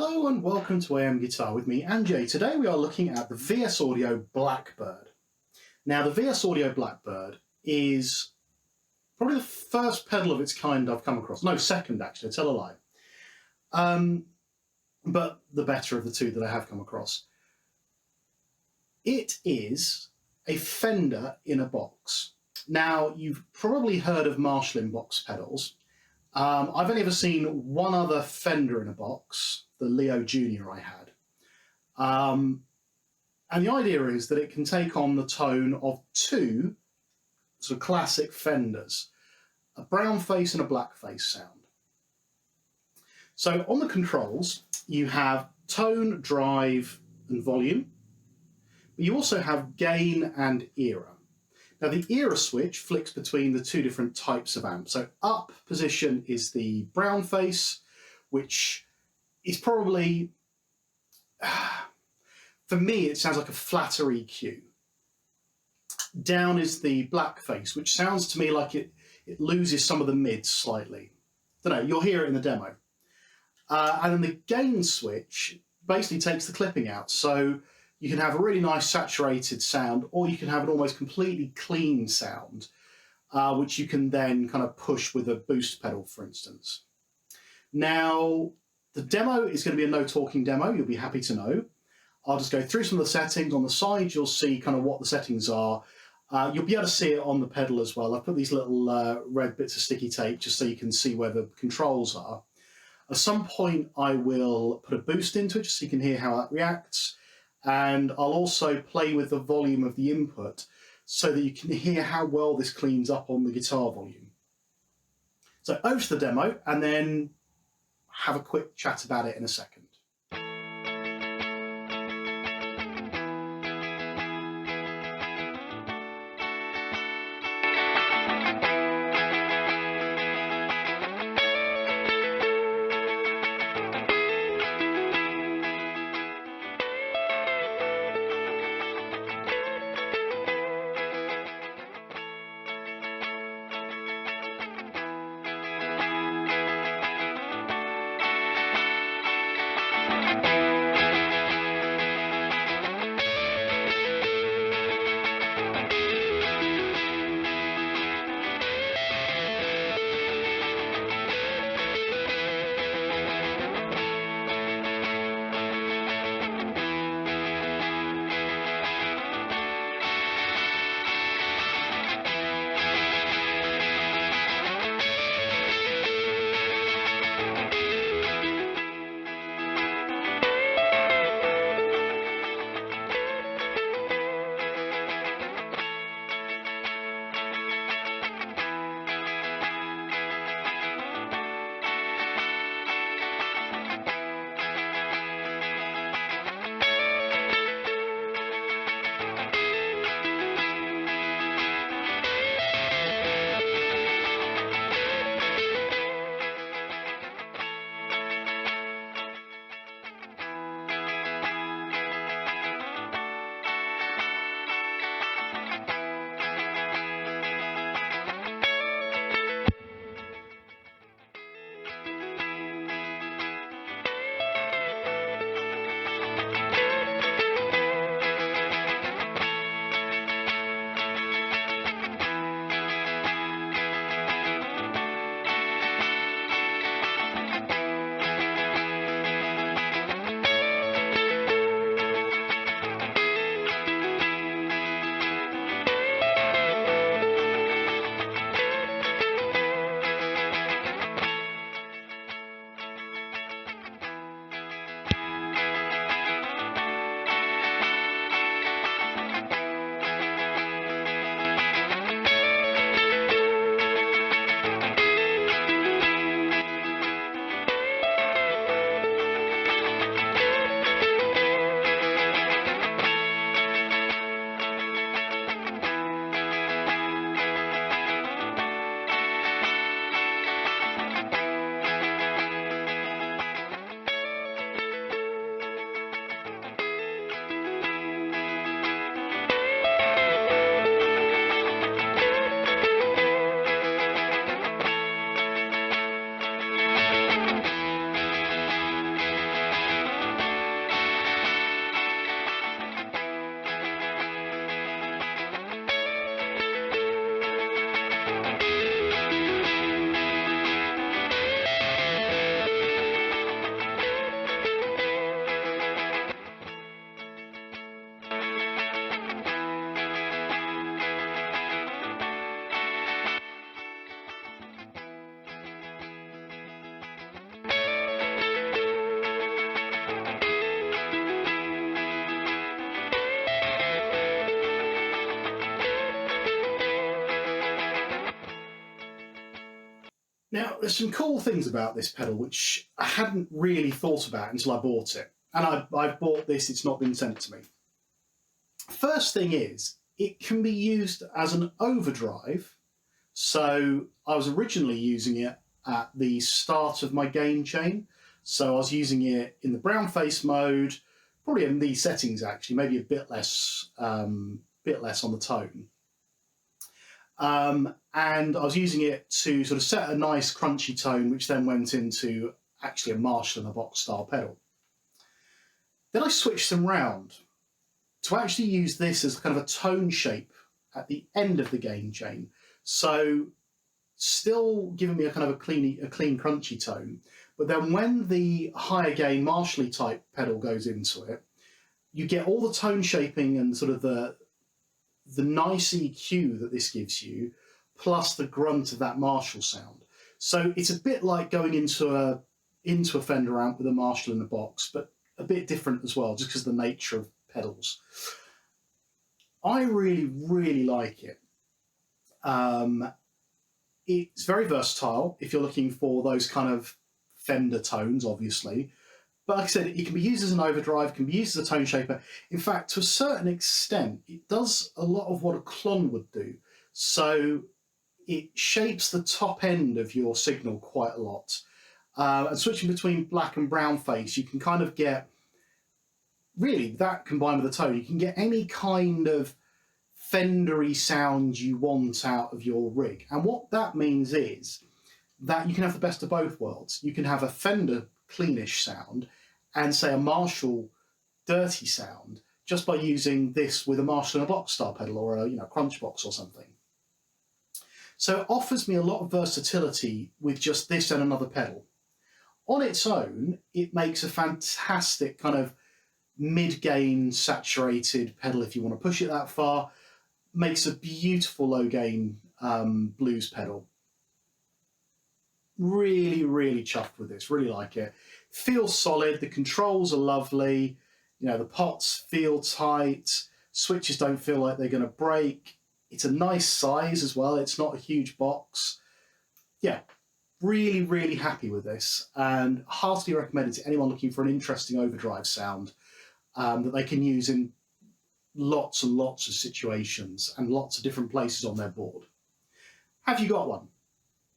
Hello and welcome to AM Guitar with me, Anjay. Today we are looking at the VS Audio Blackbird. Now the VS Audio Blackbird is probably the first pedal of its kind I've come across. No, second actually, I tell a lie. But the better of the two that I have come across. It is a Fender in a box. Now you've probably heard of Marshall box pedals. I've only ever seen one other Fender in a box, the Leo Jr. I had. And the idea is that it can take on the tone of two sort of classic Fenders, a Brownface and a Blackface sound. So on the controls, you have tone, drive, and volume. But you also have gain and era. Now the era switch flicks between the two different types of amp. So up position is the Brownface, which is probably, for me, it sounds like a flatter EQ. Down is the Blackface, which sounds to me like it loses some of the mids slightly. Don't know, you'll hear it in the demo. And then the gain switch basically takes the clipping out. So you can have a really nice saturated sound, or you can have an almost completely clean sound, which you can then kind of push with a boost pedal, for instance. Now, the demo is going to be a no talking demo, you'll be happy to know. I'll just go through some of the settings. On the side, you'll see kind of what the settings are. You'll be able to see it on the pedal as well. I've put these little red bits of sticky tape just so you can see where the controls are. At some point, I will put a boost into it just so you can hear how that reacts. And I'll also play with the volume of the input so that you can hear how well this cleans up on the guitar volume. So over to the demo and then have a quick chat about it in a second. Now, there's some cool things about this pedal which I hadn't really thought about until I bought it. And I've bought this, it's not been sent to me. First thing is, it can be used as an overdrive. So I was originally using it at the start of my gain chain. So I was using it in the Brownface mode, probably in these settings actually, maybe a bit less on the tone. And I was using it to sort of set a nice crunchy tone, which then went into actually a Marshall in a box style pedal. Then I switched them round to actually use this as kind of a tone shape at the end of the gain chain. So still giving me a kind of a clean crunchy tone, but then when the higher gain Marshall type pedal goes into it, you get all the tone shaping and sort of the nice EQ that this gives you, plus the grunt of that Marshall sound. So it's a bit like going into a Fender amp with a Marshall in the box, but a bit different as well, just because of the nature of pedals. I really, really like it. It's very versatile if you're looking for those kind of Fender tones, obviously. But like I said, it can be used as an overdrive, can be used as a tone shaper. In fact, to a certain extent, it does a lot of what a clon would do. So it shapes the top end of your signal quite a lot. And switching between black and brown face, you can kind of get, really, that combined with the tone, you can get any kind of Fendery sound you want out of your rig. And what that means is that you can have the best of both worlds. You can have a Fender cleanish sound and say a Marshall dirty sound just by using this with a Marshall in a box style pedal or a crunch box or something. So it offers me a lot of versatility with just this and another pedal. On its own, it makes a fantastic kind of mid-gain saturated pedal if you want to push it that far. Makes a beautiful low-gain blues pedal. Really, really chuffed with this, really like it. Feels solid, the controls are lovely, the pots feel tight, switches don't feel like they're going to break. It's a nice size as well, it's not a huge box. Yeah, really, really happy with this, and heartily recommend it to anyone looking for an interesting overdrive sound that they can use in lots and lots of situations and lots of different places on their board. Have you got one?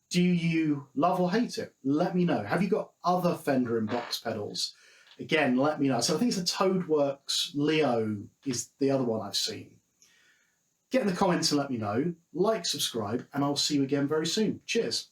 Do you love or hate it? Let me know. Have you got other Fender in box pedals? Again, let me know. So I think it's a Toadworks Leo is the other one I've seen. Get in the comments and let me know. Like, subscribe, and I'll see you again very soon. Cheers.